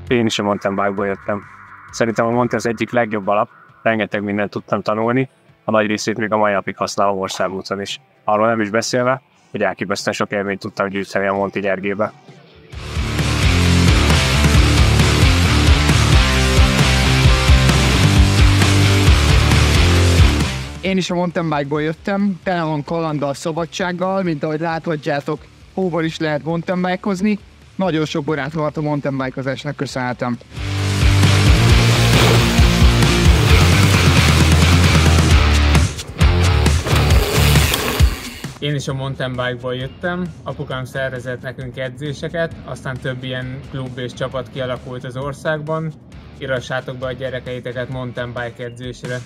Én is a mountain bike-ból jöttem. Szerintem a mountain az egyik legjobb alap, rengeteg mindent tudtam tanulni, a nagy részét még a mai napig használom országúton is. Arról nem is beszélve, hogy elképesztően sok élményt tudtam gyűjteni a Monti Gyergébe. Én is a mountain bike-ból jöttem, tele van kalanddal, szabadsággal, mint ahogy láthatjátok, hóval is lehet mountain bike-ozni. Nagyon sok barátom volt a mountain bike-ozásnak köszönhetem. Én is a mountain bike-ból jöttem, apukám szervezett nekünk edzéseket, aztán több ilyen klub és csapat kialakult az országban. Irassátok be a gyerekeiteket mountain bike edzésre.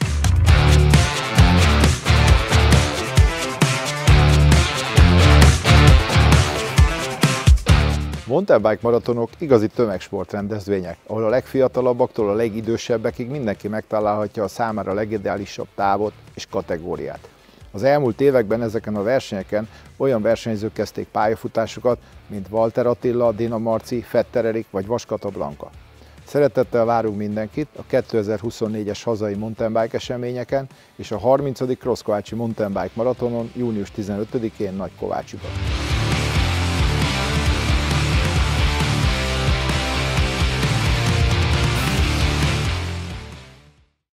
Mountain bike maratonok igazi tömegsport rendezvények, ahol a legfiatalabbaktól a legidősebbekig mindenki megtalálhatja a számára legideálisabb távot és kategóriát. Az elmúlt években ezeken a versenyeken olyan versenyzők kezdték pályafutásukat, mint Walter Attila, Dina Marci, Fetter Erik vagy Vaskata Blanka. Szeretettel várunk mindenkit a 2024-es hazai mountain bike eseményeken és a 30. Crosskovácsi Mountain Bike Maratonon június 15-én Nagykovácsiban.